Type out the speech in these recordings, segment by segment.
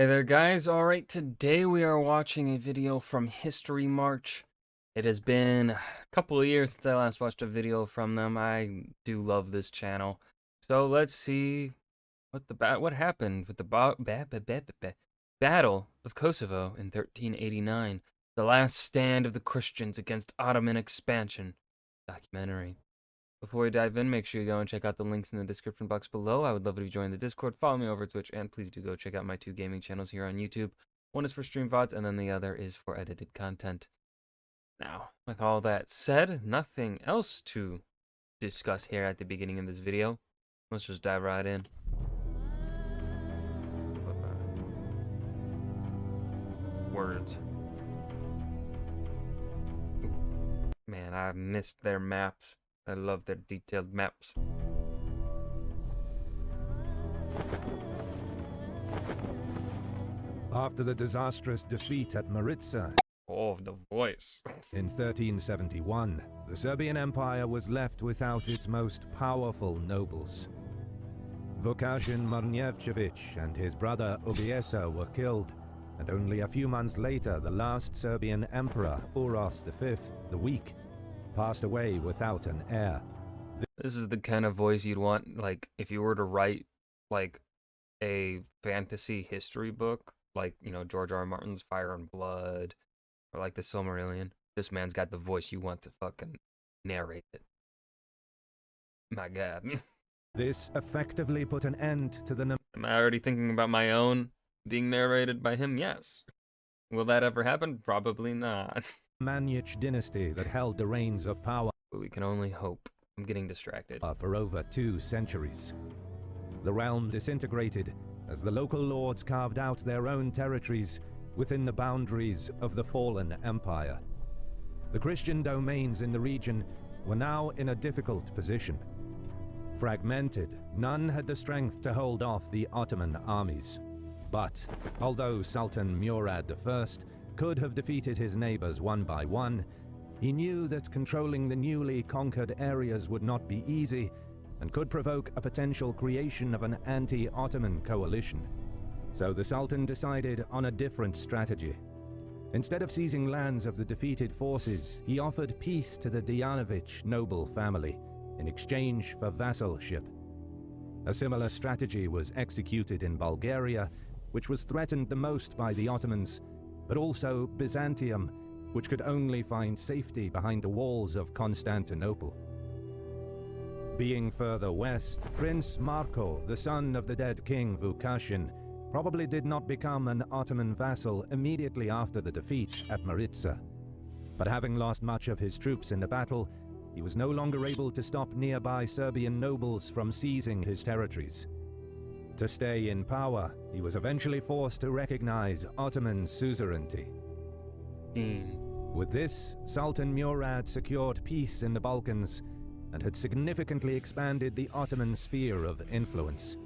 Hey there guys, alright, today we are watching a video from History March. It has been a couple of years since I last watched a video from them. I do love this channel. So let's see what happened with the Battle of Kosovo in 1389. The last stand of the Christians against Ottoman expansion. Documentary. Before we dive in, make sure you go and check out the links in the description box below. I would love if you join the Discord, follow me over Twitch, and please do go check out my two gaming channels here on YouTube. One is for stream VODs, and then the other is for edited content. Now, with all that said, nothing else to discuss here at the beginning of this video. Let's just dive right in. Words. Man, I missed their maps. I love their detailed maps. After the disastrous defeat at Maritsa Oh, the voice. in 1371, the Serbian Empire was left without its most powerful nobles. Vukašin Mrnjevčević and his brother Ubiesa were killed, and only a few months later the last Serbian emperor, Uros V, the Weak, passed away without an heir. This is the kind of voice you'd want, like, if you were to write, like, a fantasy history book, like, you know, George R. R. Martin's Fire and Blood, or like the Silmarillion. This man's got the voice you want to fucking narrate it. My God. This effectively put an end to the Am I already thinking about my own being narrated by him? Yes. Will that ever happen? Probably not. Manich dynasty that held the reins of power But we can only hope. I'm getting distracted. for over 2 centuries. The realm disintegrated as the local lords carved out their own territories within the boundaries of the fallen empire. The Christian domains in the region were now in a difficult position. Fragmented, none had the strength to hold off the Ottoman armies. But although Sultan Murad I could have defeated his neighbors one by one, he knew that controlling the newly conquered areas would not be easy and could provoke a potential creation of an anti-Ottoman coalition. So the Sultan decided on a different strategy. Instead of seizing lands of the defeated forces, he offered peace to the Dijanović noble family in exchange for vassalship. A similar strategy was executed in Bulgaria, which was threatened the most by the Ottomans, but also Byzantium, which could only find safety behind the walls of Constantinople. Being further west, Prince Marko, the son of the dead king Vukašin, probably did not become an Ottoman vassal immediately after the defeat at Maritsa. But having lost much of his troops in the battle, he was no longer able to stop nearby Serbian nobles from seizing his territories. To stay in power, he was eventually forced to recognize Ottoman suzerainty. With this, Sultan Murad secured peace in the Balkans and had significantly expanded the Ottoman sphere of influence.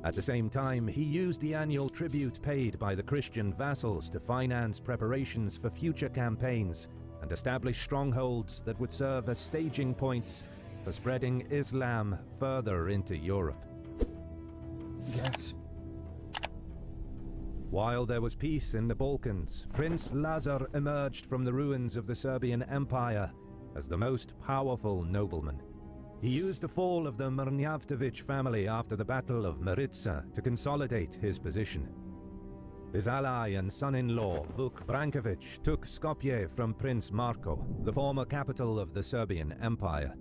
At the same time, he used the annual tribute paid by the Christian vassals to finance preparations for future campaigns and establish strongholds that would serve as staging points for spreading Islam further into Europe. Yes. While there was peace in the Balkans, Prince Lazar emerged from the ruins of the Serbian Empire as the most powerful nobleman. He used the fall of the Mrnjavčević family after the Battle of Maritsa to consolidate his position. His ally and son-in-law, Vuk Branković, took Skopje from Prince Marko, the former capital of the Serbian Empire.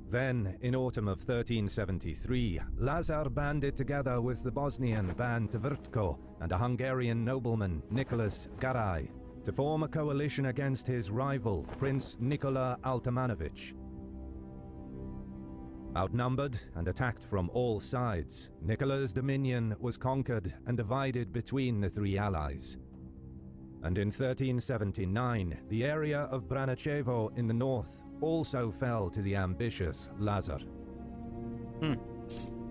Then, in autumn of 1373, Lazar banded together with the Bosnian Ban Tvrtko and a Hungarian nobleman, Nicholas Garai, to form a coalition against his rival, Prince Nikola Altamanović. Outnumbered and attacked from all sides, Nicola's dominion was conquered and divided between the three allies. And in 1379, the area of Braničevo in the north also fell to the ambitious Lazar.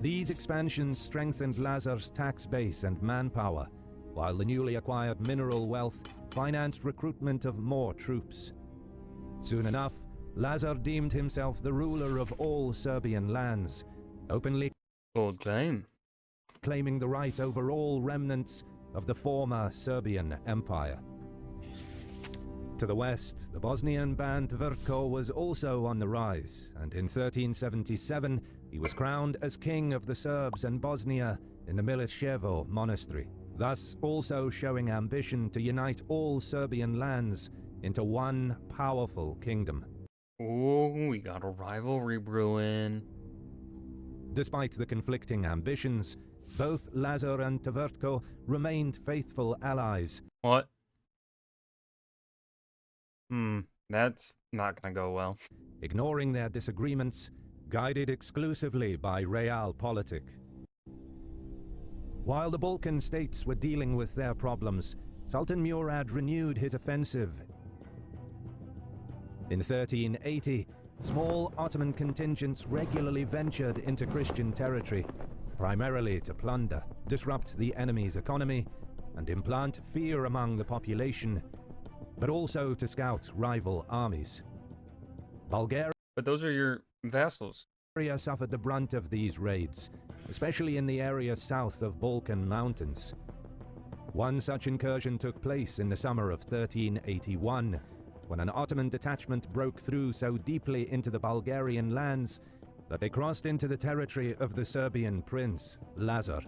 These expansions strengthened Lazar's tax base and manpower, while the newly acquired mineral wealth financed recruitment of more troops. Soon enough, Lazar deemed himself the ruler of all Serbian lands, openly Bold claim. claiming the right over all remnants of the former Serbian Empire. To the west, the Bosnian Band Tvrtko was also on the rise, and in 1377 he was crowned as king of the Serbs and Bosnia in the Milićevo monastery, thus also showing ambition to unite all Serbian lands into one powerful kingdom. Ooh, we got a rivalry brewing. Despite the conflicting ambitions, both Lazar and Tvrtko remained faithful allies. What? That's not gonna go well. Ignoring their disagreements, guided exclusively by realpolitik. While the Balkan states were dealing with their problems, Sultan Murad renewed his offensive. In 1380, small Ottoman contingents regularly ventured into Christian territory, primarily to plunder, disrupt the enemy's economy, and implant fear among the population, but also to scout rival armies. Bulgaria But those are your vassals. suffered the brunt of these raids, especially in the area south of Balkan Mountains. One such incursion took place in the summer of 1381, when an Ottoman detachment broke through so deeply into the Bulgarian lands that they crossed into the territory of the Serbian prince, Lazar.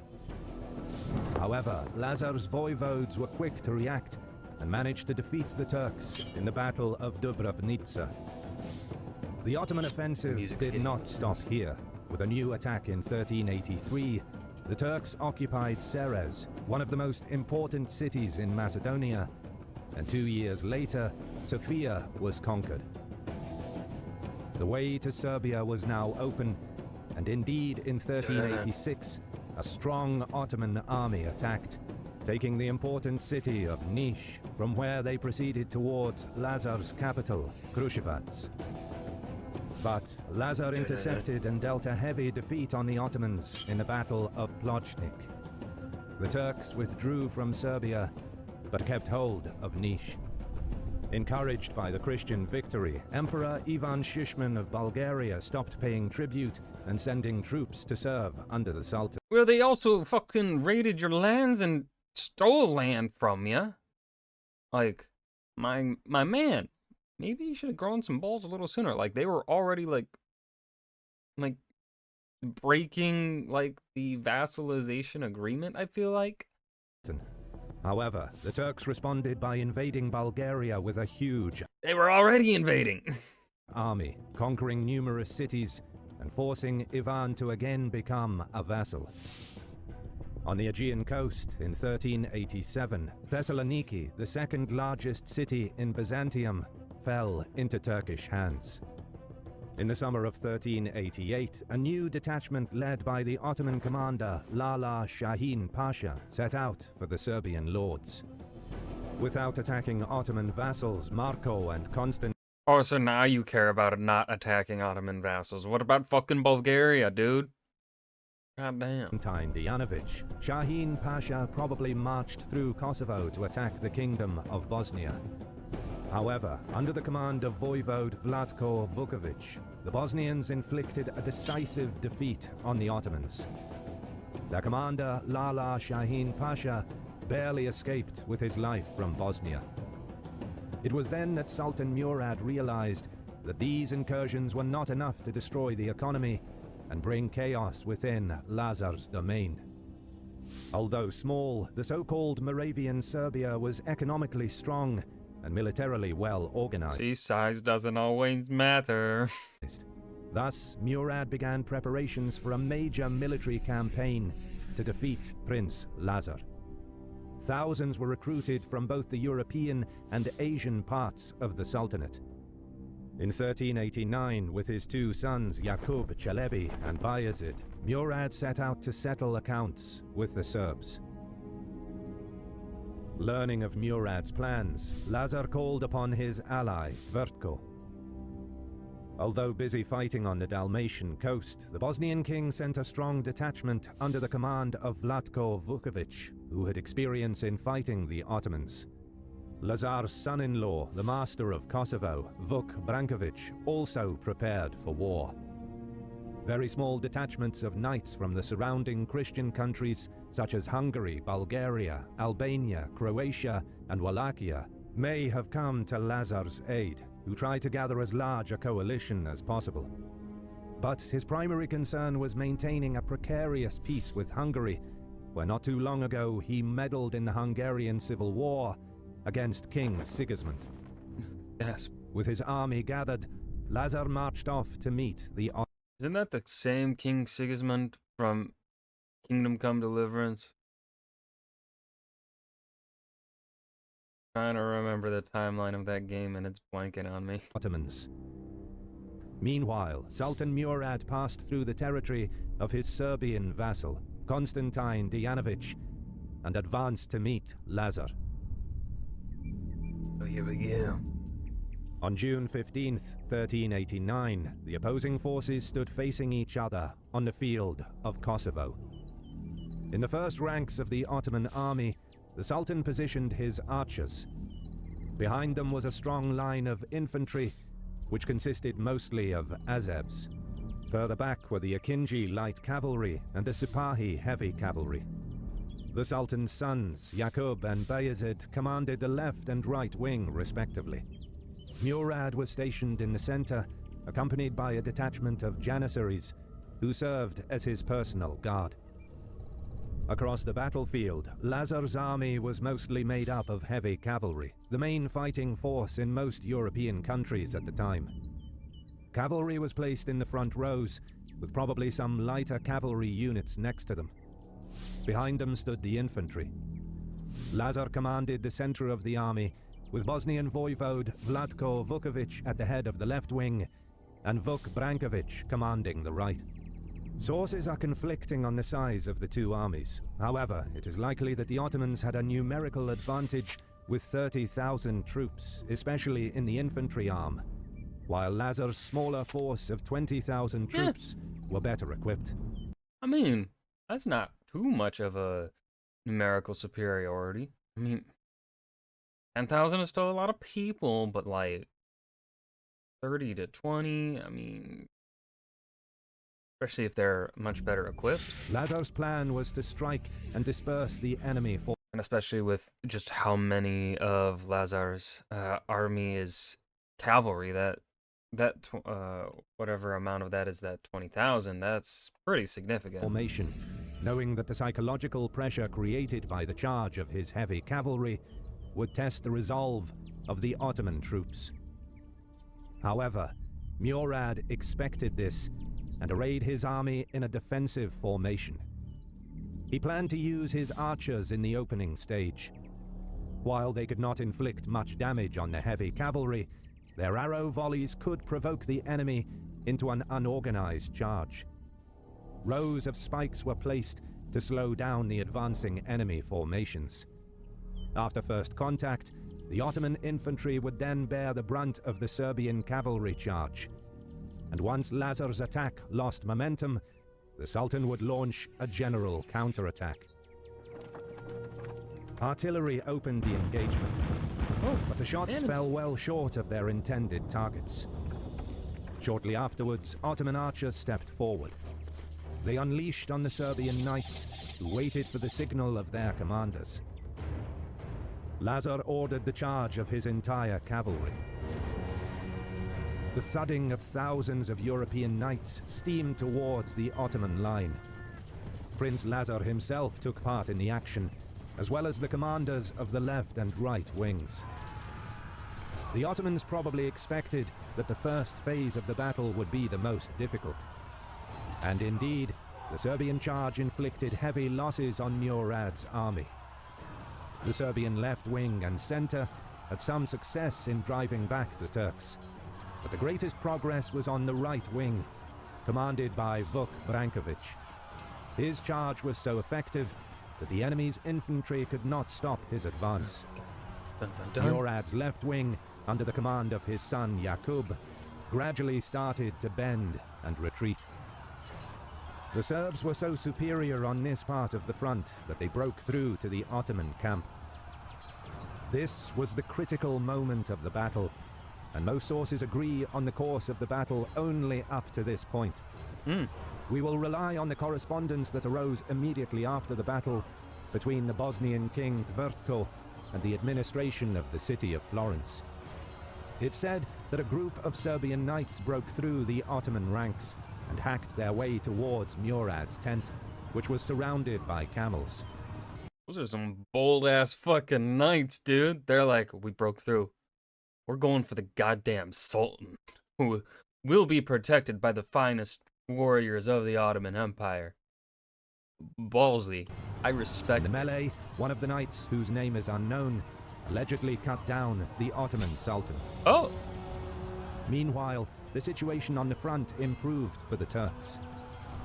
However, Lazar's voivodes were quick to react and managed to defeat the Turks in the Battle of Dubrovnica. The Ottoman offensive did not stop here. With a new attack in 1383, the Turks occupied Ceres, one of the most important cities in Macedonia, and 2 years later, Sofia was conquered. The way to Serbia was now open, and indeed in 1386, a strong Ottoman army attacked, taking the important city of Niš, from where they proceeded towards Lazar's capital, Kruševac. But Lazar intercepted and dealt a heavy defeat on the Ottomans in the Battle of Pločnik. The Turks withdrew from Serbia, but kept hold of Niš. Encouraged by the Christian victory, Emperor Ivan Shishman of Bulgaria stopped paying tribute and sending troops to serve under the Sultan. Well, they also fucking raided your lands and stole land from you. Like, my man, maybe you should have grown some balls a little sooner. Like, they were already, like breaking, like, the vassalization agreement, I feel like. However, the Turks responded by invading Bulgaria with a huge They were already invading. army, conquering numerous cities and forcing Ivan to again become a vassal. On the Aegean coast in 1387, Thessaloniki, the second largest city in Byzantium, fell into Turkish hands. In the summer of 1388, a new detachment led by the Ottoman commander Lala Shahin Pasha set out for the Serbian lords. Without attacking Ottoman vassals Marko and Constantine, Oh, so now you care about not attacking Ottoman vassals. What about fucking Bulgaria, dude? Goddamn. Dijanovic, Shahin Pasha probably marched through Kosovo to attack the Kingdom of Bosnia. However, under the command of Voivode Vlatko Vukovic, the Bosnians inflicted a decisive defeat on the Ottomans. Their commander, Lala Shahin Pasha, barely escaped with his life from Bosnia. It was then that Sultan Murad realized that these incursions were not enough to destroy the economy and bring chaos within Lazar's domain. Although small, the so-called Moravian Serbia was economically strong and militarily well organized. See, size doesn't always matter. Thus, Murad began preparations for a major military campaign to defeat Prince Lazar. Thousands were recruited from both the European and Asian parts of the Sultanate. In 1389, with his two sons Yakub Čelebi and Bayezid, Murad set out to settle accounts with the Serbs. Learning of Murad's plans, Lazar called upon his ally, Tvrtko. Although busy fighting on the Dalmatian coast, the Bosnian king sent a strong detachment under the command of Vlatko Vukovic, who had experience in fighting the Ottomans. Lazar's son-in-law, the master of Kosovo, Vuk Brankovic, also prepared for war. Very small detachments of knights from the surrounding Christian countries such as Hungary, Bulgaria, Albania, Croatia, and Wallachia may have come to Lazar's aid, who tried to gather as large a coalition as possible. But his primary concern was maintaining a precarious peace with Hungary, where not too long ago he meddled in the Hungarian Civil War against King Sigismund. Yes. With his army gathered, Lazar marched off to meet the Ottomans. Isn't that the same King Sigismund from Kingdom Come Deliverance? Trying to remember the timeline of that game and it's blanking on me. Meanwhile, Sultan Murad passed through the territory of his Serbian vassal, Constantine Dijanović, and advanced to meet Lazar. So here we go. On June 15th, 1389, the opposing forces stood facing each other on the field of Kosovo. In the first ranks of the Ottoman army, the Sultan positioned his archers. Behind them was a strong line of infantry, which consisted mostly of Azebs. Further back were the Akinji light cavalry and the Sipahi heavy cavalry. The Sultan's sons, Yaqub and Bayezid, commanded the left and right wing, respectively. Murad was stationed in the center, accompanied by a detachment of Janissaries, who served as his personal guard. Across the battlefield, Lazar's army was mostly made up of heavy cavalry, the main fighting force in most European countries at the time. Cavalry was placed in the front rows, with probably some lighter cavalry units next to them. Behind them stood the infantry. Lazar commanded the center of the army, with Bosnian voivode Vlatko Vukovic at the head of the left wing, and Vuk Brankovic commanding the right. Sources are conflicting on the size of the two armies. However, it is likely that the Ottomans had a numerical advantage with 30,000 troops, especially in the infantry arm, while Lazar's smaller force of 20,000 troops were better equipped. I mean, that's not too much of a numerical superiority. I mean, 10,000 is still a lot of people, but like 30 to 20, I mean, especially if they're much better equipped. Lazar's plan was to strike and disperse the enemy force. And especially with just how many of Lazar's army is cavalry, whatever amount of that is, that 20,000, that's pretty significant. Formation, knowing that the psychological pressure created by the charge of his heavy cavalry would test the resolve of the Ottoman troops. However, Murad expected this and arrayed his army in a defensive formation. He planned to use his archers in the opening stage. While they could not inflict much damage on the heavy cavalry, their arrow volleys could provoke the enemy into an unorganized charge. Rows of spikes were placed to slow down the advancing enemy formations. After first contact, the Ottoman infantry would then bear the brunt of the Serbian cavalry charge. And once Lazar's attack lost momentum, the Sultan would launch a general counterattack. Artillery opened the engagement, but the shots fell well short of their intended targets. Shortly afterwards, Ottoman archers stepped forward. They unleashed on the Serbian knights, who waited for the signal of their commanders. Lazar ordered the charge of his entire cavalry. The thudding of thousands of European knights steamed towards the Ottoman line. Prince Lazar himself took part in the action, as well as the commanders of the left and right wings. The Ottomans probably expected that the first phase of the battle would be the most difficult. And indeed, the Serbian charge inflicted heavy losses on Murad's army. The Serbian left wing and center had some success in driving back the Turks, but the greatest progress was on the right wing, commanded by Vuk Brankovic. His charge was so effective that the enemy's infantry could not stop his advance. Murad's left wing, under the command of his son Yaqub, gradually started to bend and retreat. The Serbs were so superior on this part of the front that they broke through to the Ottoman camp. This was the critical moment of the battle, and most sources agree on the course of the battle only up to this point. Hmm. We will rely on the correspondence that arose immediately after the battle between the Bosnian king Tvrtko and the administration of the city of Florence. It said that a group of Serbian knights broke through the Ottoman ranks and hacked their way towards Murad's tent, which was surrounded by camels. Those are some bold-ass fucking knights, dude. They're like, we broke through. We're going for the goddamn Sultan, who will be protected by the finest warriors of the Ottoman Empire. Ballsy. I respect In the it. melee, one of the knights, whose name is unknown, allegedly cut down the Ottoman Sultan. Oh! Meanwhile, the situation on the front improved for the Turks.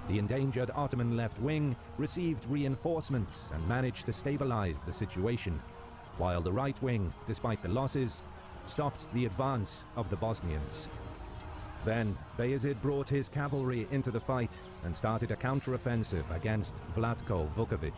The endangered Ottoman left wing received reinforcements and managed to stabilize the situation, while the right wing, despite the losses, stopped the advance of the Bosnians. Then, Bayezid brought his cavalry into the fight and started a counteroffensive against Vlatko Vukovic.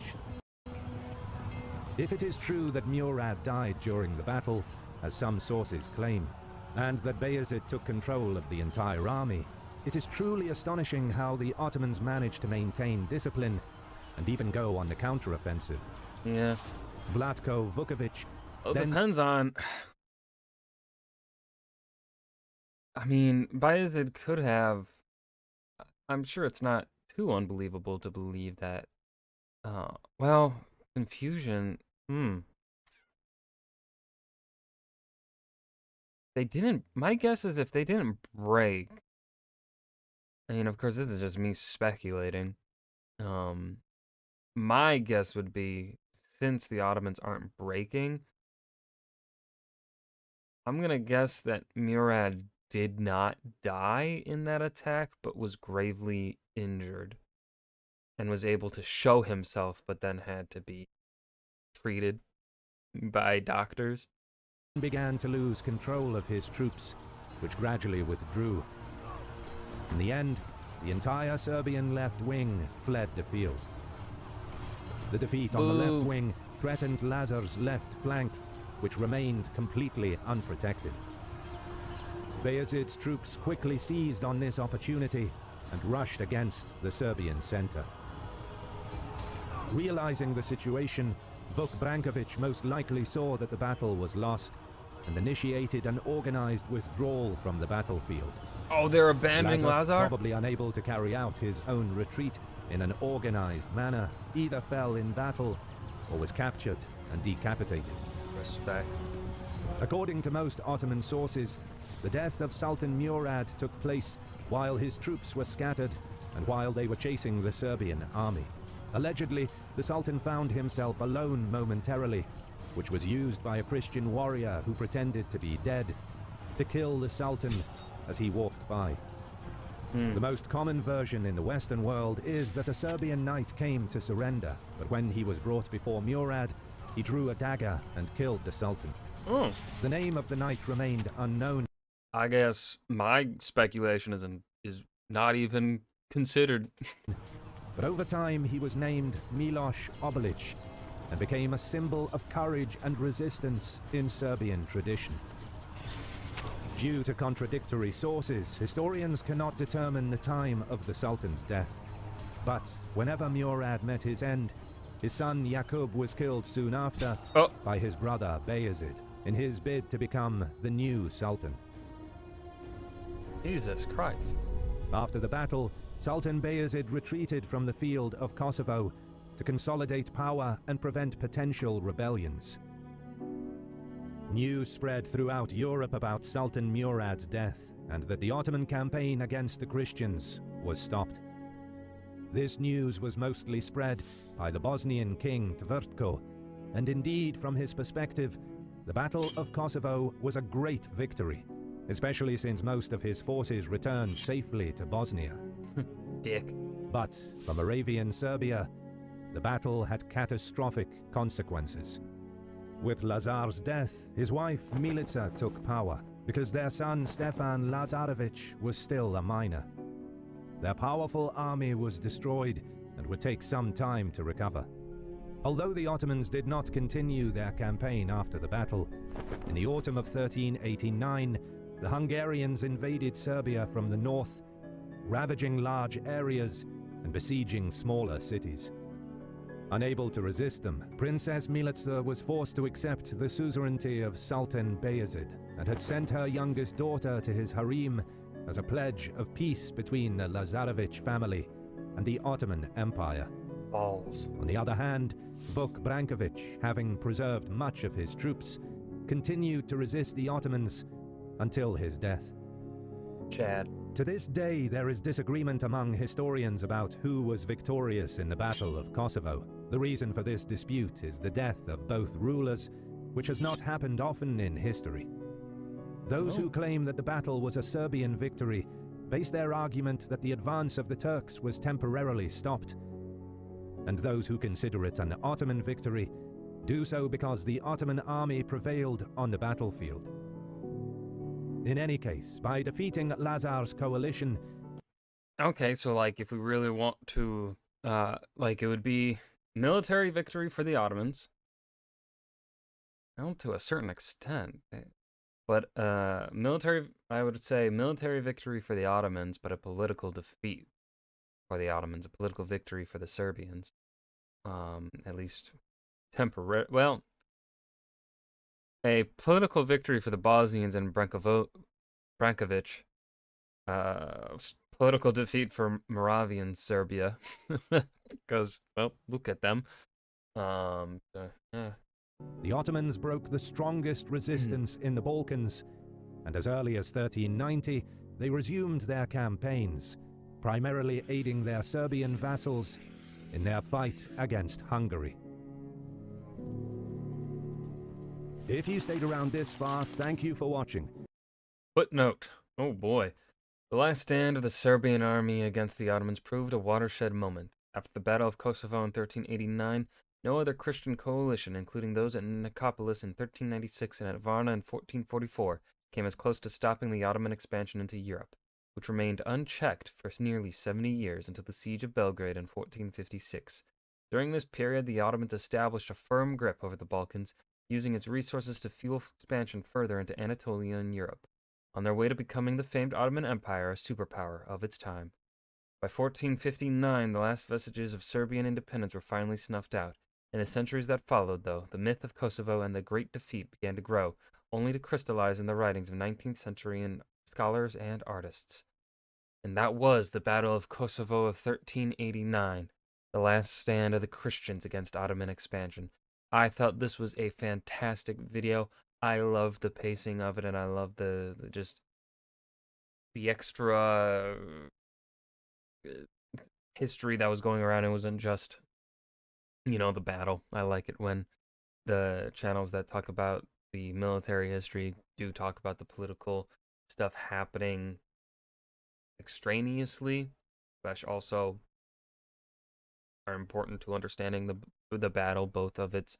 If it is true that Murad died during the battle, as some sources claim, and that Bayezid took control of the entire army, it is truly astonishing how the Ottomans managed to maintain discipline and even go on the counteroffensive. Yeah. Vlatko Vukovic Well, then depends on... I mean, Bayezid could have... I'm sure it's not too unbelievable to believe that... well, confusion... They didn't... My guess is if they didn't break... I mean, of course, this is just me speculating. My guess would be, since the Ottomans aren't breaking, I'm gonna guess that Murad did not die in that attack, but was gravely injured and was able to show himself, but then had to be treated by doctors. began to lose control of his troops, which gradually withdrew. In the end, the entire Serbian left wing fled the field. The defeat on the left wing threatened Lazar's left flank, which remained completely unprotected. Bayezid's troops quickly seized on this opportunity and rushed against the Serbian center. Realizing the situation, Vuk Brankovic most likely saw that the battle was lost and initiated an organized withdrawal from the battlefield. Oh, they're abandoning Lazar? Probably unable to carry out his own retreat in an organized manner, either fell in battle or was captured and decapitated. Respect. According to most Ottoman sources, the death of Sultan Murad took place while his troops were scattered and while they were chasing the Serbian army. Allegedly, the Sultan found himself alone momentarily, which was used by a Christian warrior who pretended to be dead to kill the Sultan as he walked by. The most common version in the Western world is that a Serbian knight came to surrender, but when he was brought before Murad, he drew a dagger and killed the Sultan. The name of the knight remained unknown. I guess my speculation is not even considered. But over time, he was named Miloš Obilić and became a symbol of courage and resistance in Serbian tradition. Due to contradictory sources, historians cannot determine the time of the Sultan's death. But whenever Murad met his end, his son Jakub was killed soon after by his brother Bayezid in his bid to become the new Sultan. Jesus Christ. After the battle, Sultan Bayezid retreated from the field of Kosovo to consolidate power and prevent potential rebellions. News spread throughout Europe about Sultan Murad's death and that the Ottoman campaign against the Christians was stopped. This news was mostly spread by the Bosnian king Tvrtko, and indeed, from his perspective, the Battle of Kosovo was a great victory, especially since most of his forces returned safely to Bosnia. Dick. But for Moravian Serbia, the battle had catastrophic consequences. With Lazar's death, his wife Milica took power because their son Stefan Lazarevic was still a minor. Their powerful army was destroyed and would take some time to recover. Although the Ottomans did not continue their campaign after the battle, in the autumn of 1389, the Hungarians invaded Serbia from the north, ravaging large areas and besieging smaller cities. Unable to resist them, Princess Milica was forced to accept the suzerainty of Sultan Bayezid and had sent her youngest daughter to his harem as a pledge of peace between the Lazarevic family and the Ottoman Empire. Balls. On the other hand, Vuk Brankovic, having preserved much of his troops, continued to resist the Ottomans until his death. Chad. To this day, there is disagreement among historians about who was victorious in the Battle of Kosovo. The reason for this dispute is the death of both rulers, which has not happened often in history. Those who claim that the battle was a Serbian victory base their argument that the advance of the Turks was temporarily stopped, and those who consider it an Ottoman victory do so because the Ottoman army prevailed on the battlefield. In any case, by defeating Lazar's coalition... Okay, so like if we really want to, like it would be military victory for the Ottomans. Well, to a certain extent. But I would say military victory for the Ottomans, but a political defeat for the Ottomans, a political victory for the Serbians. At least temporary. Well, a political victory for the Bosnians and Brankovic. Political defeat for Moravian Serbia, because well, look at them. The Ottomans broke the strongest resistance in the Balkans, and as early as 1390, they resumed their campaigns, primarily aiding their Serbian vassals in their fight against Hungary. If you stayed around this far, thank you for watching. Footnote. Oh boy. The last stand of the Serbian army against the Ottomans proved a watershed moment. After the Battle of Kosovo in 1389, no other Christian coalition, including those at Nicopolis in 1396 and at Varna in 1444, came as close to stopping the Ottoman expansion into Europe, which remained unchecked for nearly 70 years until the Siege of Belgrade in 1456. During this period, the Ottomans established a firm grip over the Balkans, using its resources to fuel expansion further into Anatolia and Europe, on their way to becoming the famed Ottoman Empire, a superpower of its time. By 1459, the last vestiges of Serbian independence were finally snuffed out. In the centuries that followed, though, the myth of Kosovo and the Great Defeat began to grow, only to crystallize in the writings of 19th century scholars and artists. And that was the Battle of Kosovo of 1389, the last stand of the Christians against Ottoman expansion. I felt this was a fantastic video. I love the pacing of it, and I love the extra history that was going around. It wasn't just, the battle. I like it when the channels that talk about the military history do talk about the political stuff happening extraneously, which also are important to understanding the battle, both of its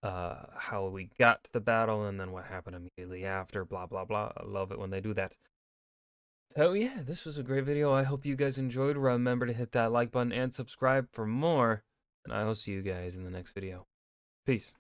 how we got to the battle and then what happened immediately after, blah blah blah. I love it when they do that. So yeah, this was a great video. I hope you guys enjoyed. Remember to hit that like button and subscribe for more, and I will see you guys in the next video. Peace.